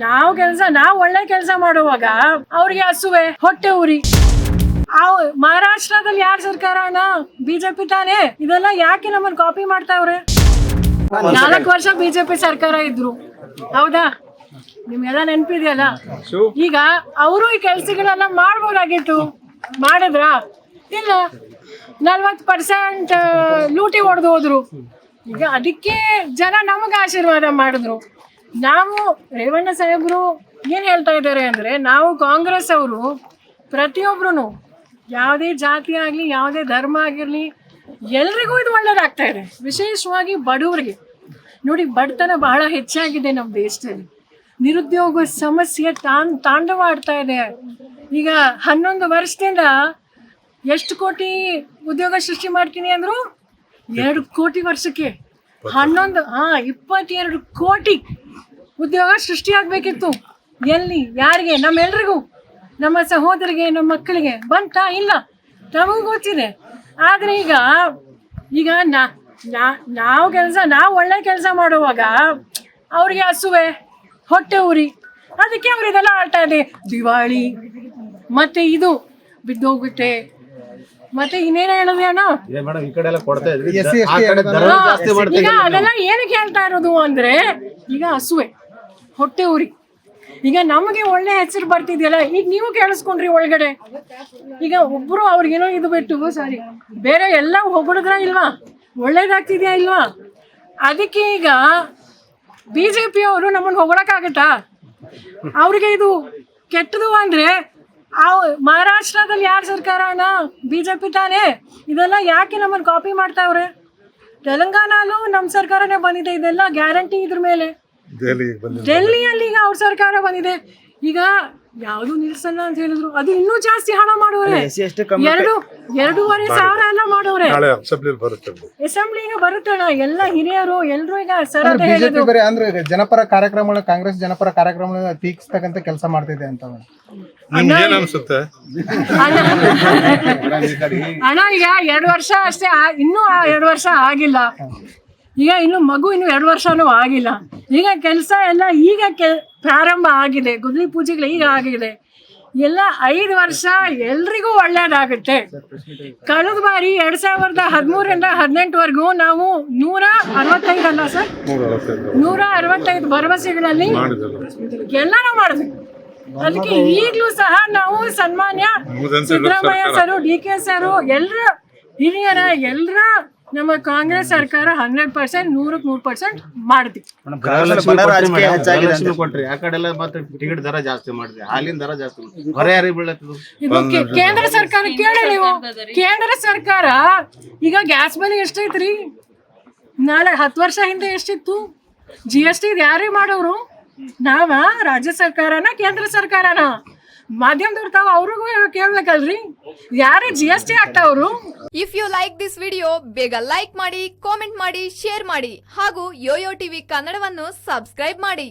ನಾವು ಒಳ್ಳೆ ಕೆಲಸ ಮಾಡುವಾಗ ಅವ್ರಿಗೆ ಹಸುವೆ ಹೊಟ್ಟೆ ಉರಿ. ಮಹಾರಾಷ್ಟ್ರದಲ್ಲಿ ಯಾರ ಸರ್ಕಾರನ? ಬಿಜೆಪಿ ತಾನೇ. ಇದೆಲ್ಲ ಯಾಕೆ ನಮ್ಮನ್ನ ಕಾಪಿ ಮಾಡ್ತಾವ್ರೆ? 4 ವರ್ಷ ಬಿಜೆಪಿ ಸರ್ಕಾರ ಇದ್ರು, ಹೌದಾ? ನಿಮ್ಗೆಲ್ಲ ನೆನಪಿದೆಯಲ್ಲ. ಈಗ ಅವರು ಈ ಕೆಲ್ಸಗಳೆಲ್ಲ ಮಾಡ್ಬೋದಾಗಿತ್ತು, ಮಾಡಿದ್ರ? ಇಲ್ಲ, 40% ಲೂಟಿ ಹೊಡೆದು ಹೋದ್ರು. ಈಗ ಅದಕ್ಕೆ ಜನ ನಮಗೆ ಆಶೀರ್ವಾದ ಮಾಡಿದ್ರು. ನಾವು ರೇವಣ್ಣ ಸಾಹೇಬರು ಏನು ಹೇಳ್ತಾ ಇದ್ದಾರೆ ಅಂದರೆ, ನಾವು ಕಾಂಗ್ರೆಸ್ ಅವರು ಪ್ರತಿಯೊಬ್ಬರು, ಯಾವುದೇ ಜಾತಿ ಆಗಲಿ ಯಾವುದೇ ಧರ್ಮ ಆಗಿರಲಿ, ಎಲ್ರಿಗೂ ಇದು ಒಳ್ಳೇದಾಗ್ತಾ ಇದೆ. ವಿಶೇಷವಾಗಿ ಬಡವರಿಗೆ ನೋಡಿ, ಬಡತನ ಬಹಳ ಹೆಚ್ಚಾಗಿದೆ ನಮ್ಮ ದೇಶದಲ್ಲಿ. ನಿರುದ್ಯೋಗ ಸಮಸ್ಯೆ ತಾಂಡವ ಆಡ್ತಾ ಇದೆ. ಈಗ 11 ವರ್ಷದಿಂದ ಎಷ್ಟು ಕೋಟಿ ಉದ್ಯೋಗ ಸೃಷ್ಟಿ ಮಾಡ್ತೀನಿ ಅಂದರು? 2 ಕೋಟಿ ವರ್ಷಕ್ಕೆ 22 ಕೋಟಿ ಉದ್ಯೋಗ ಸೃಷ್ಟಿ ಆಗಬೇಕಿತ್ತು. ಎಲ್ಲಿ, ಯಾರಿಗೆ? ನಮ್ಮೆಲ್ರಿಗೂ, ನಮ್ಮ ಸಹೋದರಿಗೆ, ನಮ್ಮ ಮಕ್ಕಳಿಗೆ ಬಂತಾ? ಇಲ್ಲ, ನಮಗೂ ಗೊತ್ತಿದೆ. ಆದರೆ ಈಗ ನಾವು ಒಳ್ಳೆ ಕೆಲಸ ಮಾಡುವಾಗ ಅವ್ರಿಗೆ ಹಸುವೆ ಹೊಟ್ಟೆ ಉರಿ. ಅದಕ್ಕೆ ಅವ್ರು ಇದೆಲ್ಲ ಆಡ್ತಾ ಇದೆ. ದಿವಾಳಿ ಮತ್ತೆ ಇದು ಬಿದ್ದೋಗುತ್ತೆ, ಮತ್ತೆ ಇನ್ನೇನು ಹೇಳಿದೆ ಅಣ್ಣ, ಈಗ ಅದೆಲ್ಲ ಏನಕ್ಕೆ ಹೇಳ್ತಾ ಇರೋದು ಅಂದ್ರೆ, ಈಗ ಹಸುವೆ ಹೊಟ್ಟೆ ಉರಿ. ಈಗ ನಮಗೆ ಒಳ್ಳೆ ಹೆಸರು ಬರ್ತಿದೆಯಲ್ಲ, ಈಗ ನೀವು ಕೇಳಿಸ್ಕೊಂಡ್ರಿ ಒಳಗಡೆ. ಈಗ ಒಬ್ರು ಅವ್ರಿಗೇನೋ ಇದು ಬಿಟ್ಟು ಸಾರಿ ಬೇರೆ ಎಲ್ಲ ಹೊಗಳಿದ್ರ ಇಲ್ವಾ? ಒಳ್ಳೇದಾಗ್ತಿದ್ಯಾ ಇಲ್ವಾ? ಅದಕ್ಕೆ ಈಗ ಬಿಜೆಪಿ ಅವರು ನಮ್ಮನ್ನು ಹೊಗಳಕ್ಕಾಗತ್ತಾ? ಅವ್ರಿಗೆ ಇದು ಕೆಟ್ಟದು ಅಂದ್ರೆ, ಮಹಾರಾಷ್ಟ್ರದಲ್ಲಿ ಯಾರ ಸರ್ಕಾರನ? ಬಿಜೆಪಿ ತಾನೇ. ಇದೆಲ್ಲ ಯಾಕೆ ನಮ್ಮನ್ನು ಕಾಪಿ ಮಾಡ್ತಾವ್ರೆ? ತೆಲಂಗಾಣಲ್ಲೂ ನಮ್ಮ ಸರ್ಕಾರನೇ ಬಂದಿದೆ. ಇದೆಲ್ಲ ಗ್ಯಾರಂಟಿ ಇದ್ರ ಮೇಲೆ. ಡೆಲ್ಲಿಯಲ್ಲಿ ಈಗ ಅವ್ರ ಸರ್ಕಾರ ಬಂದಿದೆ. ಈಗ ಯಾವುದು ನಿಲ್ಸಲ್ಲ ಅಂತ ಹೇಳಿದ್ರು, ಅದು ಇನ್ನೂ ಜಾಸ್ತಿ ಹಣ ಮಾಡೋರೆ. 2.5 ಸಾವಿರ ಎಲ್ಲ ಮಾಡೋರೆ. ಅಸೆಂಬ್ಲಿಗೆ ಬರುತ್ತಣ್ಣ, ಎಲ್ಲ ಹಿರಿಯರು ಎಲ್ರು ಈಗ ಸರತೆ ಹೇಳಿದ್ರು. ಅಂದ್ರೆ ಜನಪರ ಕಾರ್ಯಕ್ರಮಗಳು, ಕಾಂಗ್ರೆಸ್ ಜನಪರ ಕಾರ್ಯಕ್ರಮಗಳು ತೀಕ್ಸ್ತಕ್ಕಂತ ಕೆಲಸ ಮಾಡ್ತಿದೆ ಅಂತ ಅಣ್ಣ. ಈಗ 2 ವರ್ಷ ಅಷ್ಟೇ, ಇನ್ನೂ 2 ವರ್ಷ ಆಗಿಲ್ಲ. ಈಗ ಇನ್ನು 2 ವರ್ಷನೂ ಆಗಿಲ್ಲ. ಈಗ ಕೆಲಸ ಎಲ್ಲ ಈಗ ಪ್ರಾರಂಭ ಆಗಿದೆ. ಗುದ್ಲಿ ಪೂಜೆಗಳು ಈಗ ಆಗಿದೆ. ಎಲ್ಲ 5 ವರ್ಷ ಎಲ್ರಿಗೂ ಒಳ್ಳೇದಾಗುತ್ತೆ. ಕಳೆದ ಬಾರಿ 2013ರಿಂದ 2018ವರೆಗೂ ನಾವು 165 ಅಲ್ಲ ಸರ್, 165 ಭರವಸೆಗಳಲ್ಲಿ ಎಲ್ಲರೂ ಮಾಡಿದ್ವಿ. ಅದಕ್ಕೆ ಈಗಲೂ ಸಹ ನಾವು ಸನ್ಮಾನ್ಯ ಸಿದ್ದರಾಮಯ್ಯ ಸರು, DK ಸರು, ಎಲ್ಲರ ಹಿರಿಯರ ಎಲ್ಲರ ನಮ್ಮ ಕಾಂಗ್ರೆಸ್ ಸರ್ಕಾರ 100% 100% ಮಾಡಿದ್ವಿ. ಕೇಂದ್ರ ಸರ್ಕಾರ ಕೇಳಿ ನೀವು, ಕೇಂದ್ರ ಸರ್ಕಾರ ಈಗ ಗ್ಯಾಸ್ ಬೆಲೆ ಎಷ್ಟೈತ್ರಿ? 10 ವರ್ಷ ಹಿಂದೆ ಎಷ್ಟಿತ್ತು? GST ಯಾರೇ ಮಾಡೋರು? ನಾವ? ರಾಜ್ಯ ಸರ್ಕಾರನ ಕೇಂದ್ರ ಸರ್ಕಾರನ? ಮಾಧ್ಯಮದವ್ರು ತಾವು ಅವ್ರಿಗೂ ಕೇಳ್ಬೇಕಲ್ರಿ, ಯಾರೇ GST ಹಾಕ್ತಾವ್ರು? If you like this video, ಬೇಗ ಲೈಕ್ ಮಾಡಿ, ಕಾಮೆಂಟ್ ಮಾಡಿ, ಶೇರ್ ಮಾಡಿ ಹಾಗೂ ಯೋಯೋ ಟಿವಿ ಕನ್ನಡವನ್ನು ಸಬ್ಸ್ಕ್ರೈಬ್ ಮಾಡಿ.